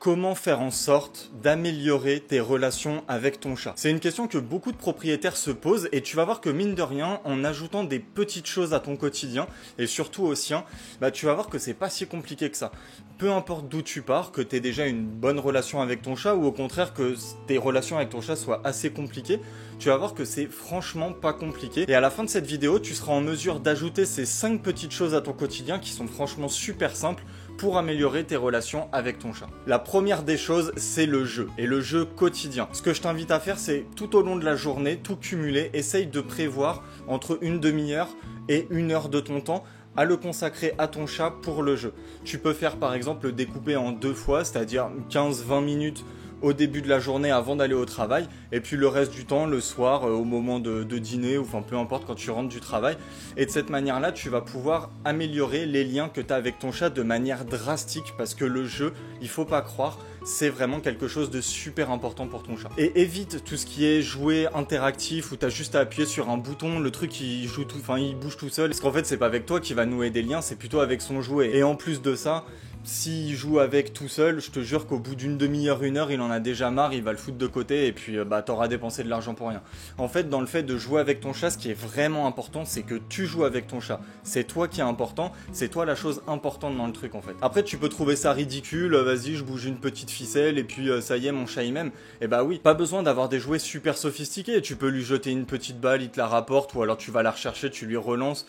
Comment faire en sorte d'améliorer tes relations avec ton chat? C'est une question que beaucoup de propriétaires se posent et tu vas voir que mine de rien, en ajoutant des petites choses à ton quotidien et surtout au sien, tu vas voir que c'est pas si compliqué que ça. Peu importe d'où tu pars, que tu aies déjà une bonne relation avec ton chat ou au contraire que tes relations avec ton chat soient assez compliquées, tu vas voir que c'est franchement pas compliqué. Et à la fin de cette vidéo, tu seras en mesure d'ajouter ces 5 petites choses à ton quotidien qui sont franchement super simples pour améliorer tes relations avec ton chat. La première des choses, c'est le jeu, et le jeu quotidien. Ce que je t'invite à faire, c'est tout au long de la journée, tout cumuler, essaye de prévoir entre une demi-heure et 1 heure de ton temps à le consacrer à ton chat pour le jeu. Tu peux faire par exemple le découper en 2 fois, c'est-à-dire 15-20 minutes au début de la journée avant d'aller au travail et puis le reste du temps le soir au moment de dîner ou enfin peu importe quand tu rentres du travail. Et de cette manière-là, tu vas pouvoir améliorer les liens que tu as avec ton chat de manière drastique parce que le jeu, il faut pas croire, c'est vraiment quelque chose de super important pour ton chat. Et évite tout ce qui est jouet interactif où tu as juste à appuyer sur un bouton, le truc il bouge tout seul. Parce qu'en fait, c'est pas avec toi qu'il va nouer des liens, c'est plutôt avec son jouet. Et en plus de ça, s'il joue avec tout seul, je te jure qu'au bout d'une demi-heure, 1 heure, il en a déjà marre, il va le foutre de côté et puis t'auras dépensé de l'argent pour rien. En fait, dans le fait de jouer avec ton chat, ce qui est vraiment important, c'est que tu joues avec ton chat. C'est toi qui est important, c'est toi la chose importante dans le truc en fait. Après, tu peux trouver ça ridicule, vas-y, je bouge une petite ficelle et puis ça y est, mon chat il m'aime. Et oui, pas besoin d'avoir des jouets super sophistiqués, tu peux lui jeter une petite balle, il te la rapporte ou alors tu vas la rechercher, tu lui relances.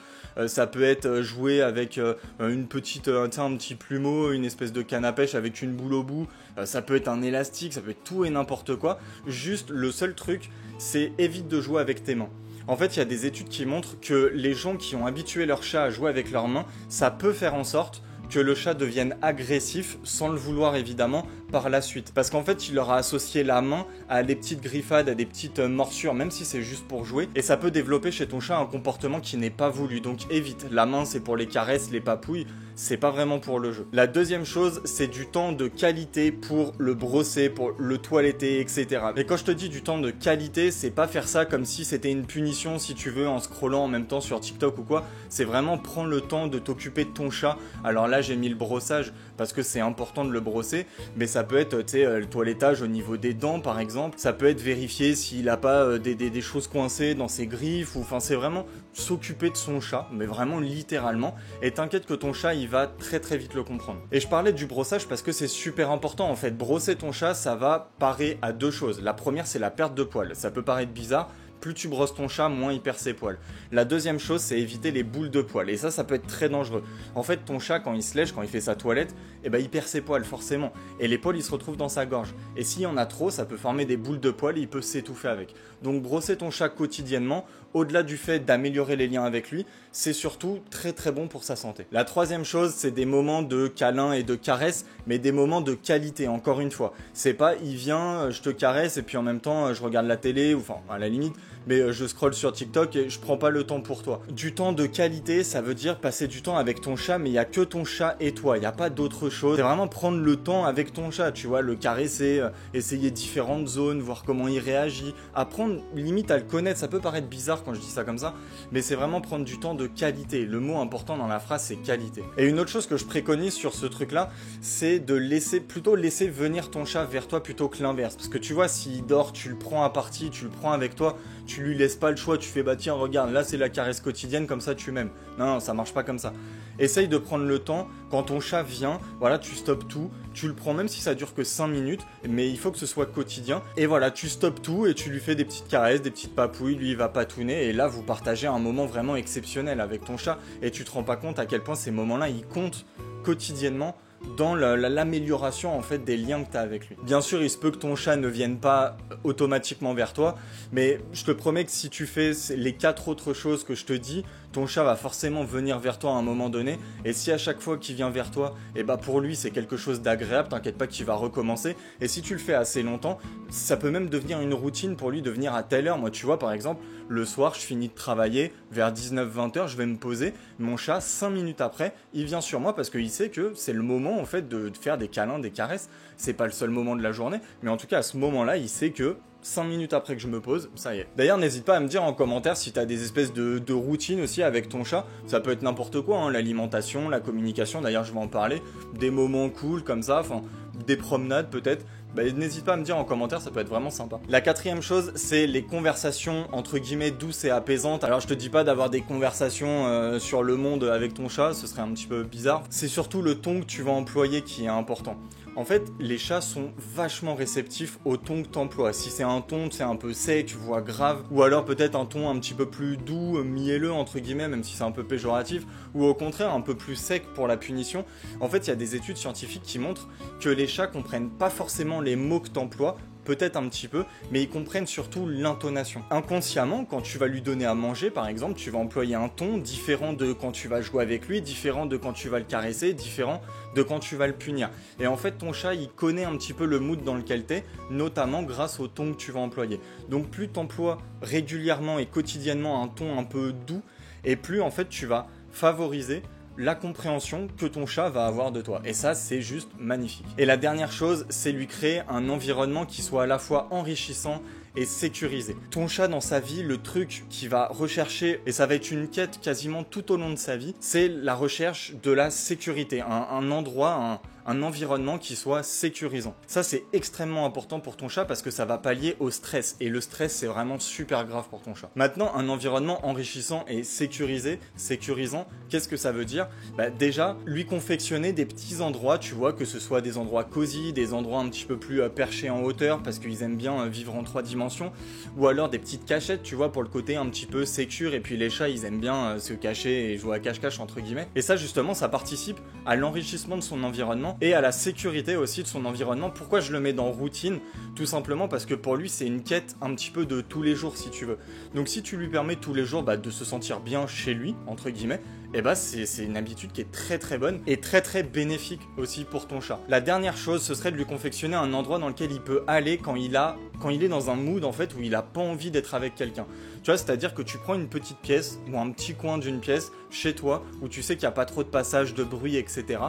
Ça peut être jouer avec une petite, un petit plumeau, une espèce de canne à pêche avec une boule au bout. Ça peut être un élastique, ça peut être tout et n'importe quoi. Juste le seul truc, c'est évite de jouer avec tes mains. En fait, il y a des études qui montrent que les gens qui ont habitué leur chat à jouer avec leurs mains, ça peut faire en sorte que le chat devienne agressif, sans le vouloir évidemment, par la suite. Parce qu'en fait, il leur a associé la main à des petites griffades, à des petites morsures, même si c'est juste pour jouer. Et ça peut développer chez ton chat un comportement qui n'est pas voulu. Donc évite. La main, c'est pour les caresses, les papouilles. C'est pas vraiment pour le jeu. La deuxième chose, c'est du temps de qualité pour le brosser, pour le toiletter, etc. Et quand je te dis du temps de qualité, c'est pas faire ça comme si c'était une punition, si tu veux, en scrollant en même temps sur TikTok ou quoi. C'est vraiment prendre le temps de t'occuper de ton chat. Alors là, j'ai mis le brossage parce que c'est important de le brosser, mais ça peut être le toilettage au niveau des dents par exemple, ça peut être vérifier s'il a pas des choses coincées dans ses griffes, ou enfin c'est vraiment s'occuper de son chat, mais vraiment littéralement, et t'inquiète que ton chat il va très très vite le comprendre. Et je parlais du brossage parce que c'est super important en fait. Brosser ton chat, ça va parer à 2 choses. La première, c'est la perte de poils. Ça peut paraître bizarre, plus tu brosses ton chat, moins il perd ses poils. La deuxième chose, c'est éviter les boules de poils. Et ça peut être très dangereux. En fait, ton chat, quand il se lèche, quand il fait sa toilette, il perd ses poils, forcément. Et les poils, ils se retrouvent dans sa gorge. Et s'il y en a trop, ça peut former des boules de poils et il peut s'étouffer avec. Donc, brosser ton chat quotidiennement, au-delà du fait d'améliorer les liens avec lui, c'est surtout très très bon pour sa santé. La troisième chose, c'est des moments de câlin et de caresse, mais des moments de qualité, encore une fois. C'est pas, il vient, je te caresse et puis en même temps, je regarde la télé, ou enfin, à la limite, mais je scrolle sur TikTok et je prends pas le temps pour toi. Du temps de qualité, ça veut dire passer du temps avec ton chat, mais il y a que ton chat et toi, il y a pas d'autre chose. C'est vraiment prendre le temps avec ton chat, tu vois, le caresser, essayer différentes zones, voir comment il réagit, apprendre limite à le connaître. Ça peut paraître bizarre quand je dis ça comme ça, mais c'est vraiment prendre du temps de qualité. Le mot important dans la phrase, c'est qualité. Et une autre chose que je préconise sur ce truc-là, c'est de laisser venir ton chat vers toi plutôt que l'inverse. Parce que tu vois, s'il dort, tu le prends à partie, tu le prends avec toi, tu lui laisses pas le choix, tu fais tiens regarde, là c'est la caresse quotidienne, comme ça tu m'aimes. Non, ça marche pas comme ça. Essaye de prendre le temps, quand ton chat vient, voilà, tu stoppes tout, tu le prends même si ça dure que 5 minutes, mais il faut que ce soit quotidien. Et voilà, tu stoppes tout et tu lui fais des petites caresses, des petites papouilles, lui il va patouner et là vous partagez un moment vraiment exceptionnel avec ton chat et tu te rends pas compte à quel point ces moments-là ils comptent quotidiennement dans l'amélioration en fait des liens que tu as avec lui. Bien sûr, il se peut que ton chat ne vienne pas automatiquement vers toi, mais je te promets que si tu fais les 4 autres choses que je te dis, ton chat va forcément venir vers toi à un moment donné, et si à chaque fois qu'il vient vers toi, pour lui c'est quelque chose d'agréable, t'inquiète pas qu'il va recommencer, et si tu le fais assez longtemps, ça peut même devenir une routine pour lui de venir à telle heure. Moi tu vois par exemple, le soir je finis de travailler, vers 19-20 heures je vais me poser, mon chat 5 minutes après, il vient sur moi parce qu'il sait que c'est le moment en fait de faire des câlins, des caresses. C'est pas le seul moment de la journée, mais en tout cas à ce moment-là, il sait que 5 minutes après que je me pose, ça y est. D'ailleurs, n'hésite pas à me dire en commentaire si tu as des espèces de routines aussi avec ton chat. Ça peut être n'importe quoi, l'alimentation, la communication, d'ailleurs je vais en parler, des moments cool comme ça, enfin des promenades peut-être, bah, n'hésite pas à me dire en commentaire, ça peut être vraiment sympa. La quatrième chose, c'est les conversations entre guillemets douces et apaisantes. Alors je te dis pas d'avoir des conversations sur le monde avec ton chat, ce serait un petit peu bizarre. C'est surtout le ton que tu vas employer qui est important. En fait, les chats sont vachement réceptifs au ton que tu emploies. Si c'est un ton, c'est un peu sec, voire grave, ou alors peut-être un ton un petit peu plus doux, mielleux entre guillemets, même si c'est un peu péjoratif, ou au contraire un peu plus sec pour la punition. En fait, il y a des études scientifiques qui montrent que les chats comprennent pas forcément les mots que tu emploies, peut-être un petit peu, mais ils comprennent surtout l'intonation. Inconsciemment, quand tu vas lui donner à manger, par exemple, tu vas employer un ton différent de quand tu vas jouer avec lui, différent de quand tu vas le caresser, différent de quand tu vas le punir. Et en fait, ton chat, il connaît un petit peu le mood dans lequel t'es, notamment grâce au ton que tu vas employer. Donc plus tu emploies régulièrement et quotidiennement un ton un peu doux, et plus en fait tu vas favoriser la compréhension que ton chat va avoir de toi. Et ça, c'est juste magnifique. Et la dernière chose, c'est lui créer un environnement qui soit à la fois enrichissant et sécurisé. Ton chat dans sa vie, le truc qu'il va rechercher, et ça va être une quête quasiment tout au long de sa vie, c'est la recherche de la sécurité, un endroit, un environnement qui soit sécurisant. Ça, c'est extrêmement important pour ton chat parce que ça va pallier au stress. Et le stress, c'est vraiment super grave pour ton chat. Maintenant, un environnement enrichissant et sécurisant, qu'est-ce que ça veut dire? Bah, déjà, lui confectionner des petits endroits, tu vois, que ce soit des endroits cosy, des endroits un petit peu plus perchés en hauteur parce qu'ils aiment bien vivre en 3 dimensions, ou alors des petites cachettes, tu vois, pour le côté un petit peu sécure. Et puis les chats, ils aiment bien se cacher et jouer à cache-cache entre guillemets. Et ça, justement, ça participe à l'enrichissement de son environnement et à la sécurité aussi de son environnement. Pourquoi je le mets dans routine? Tout simplement parce que pour lui, c'est une quête un petit peu de tous les jours, si tu veux. Donc si tu lui permets tous les jours de se sentir bien chez lui, entre guillemets, et bah c'est une habitude qui est très très bonne et très très bénéfique aussi pour ton chat. La dernière chose, ce serait de lui confectionner un endroit dans lequel il peut aller quand il est dans un mood en fait où il a pas envie d'être avec quelqu'un. Tu vois, c'est-à-dire que tu prends une petite pièce ou un petit coin d'une pièce chez toi où tu sais qu'il n'y a pas trop de passage, de bruit, etc.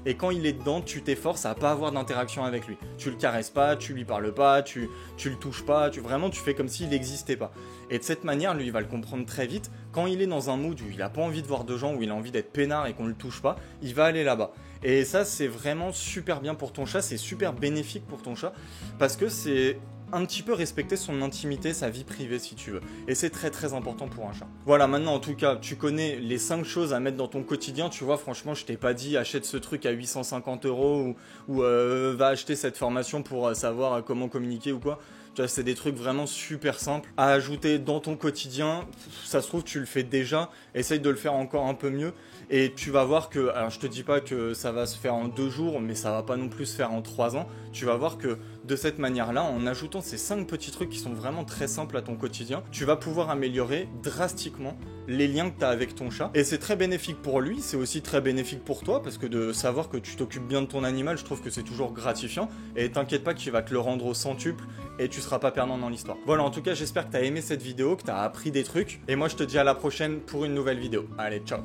Et quand il est dedans, tu t'efforces à pas avoir d'interaction avec lui. Tu le caresses pas, tu lui parles pas, tu le touches pas, tu fais comme s'il n'existait pas. Et de cette manière, lui, il va le comprendre très vite. Quand il est dans un mood où il a pas envie de voir de gens, où il a envie d'être peinard et qu'on le touche pas, il va aller là-bas. Et ça, c'est vraiment super bien pour ton chat, c'est super bénéfique pour ton chat parce que c'est un petit peu respecter son intimité, sa vie privée si tu veux. Et c'est très très important pour un chat. Voilà, maintenant en tout cas, tu connais les 5 choses à mettre dans ton quotidien. Tu vois, franchement, je t'ai pas dit achète ce truc à 850 € ou va acheter cette formation pour savoir comment communiquer ou quoi. Tu vois, c'est des trucs vraiment super simples à ajouter dans ton quotidien. Ça se trouve, tu le fais déjà. Essaye de le faire encore un peu mieux. Et tu vas voir que, alors je te dis pas que ça va se faire en 2 jours, mais ça va pas non plus se faire en 3 ans. Tu vas voir que de cette manière-là, en ajoutant ces 5 petits trucs qui sont vraiment très simples à ton quotidien, tu vas pouvoir améliorer drastiquement les liens que tu as avec ton chat. Et c'est très bénéfique pour lui, c'est aussi très bénéfique pour toi, parce que de savoir que tu t'occupes bien de ton animal, je trouve que c'est toujours gratifiant. Et t'inquiète pas qu'il va te le rendre au centuple et tu seras pas perdant dans l'histoire. Voilà, en tout cas, j'espère que tu as aimé cette vidéo, que tu as appris des trucs. Et moi, je te dis à la prochaine pour une nouvelle vidéo. Allez, ciao!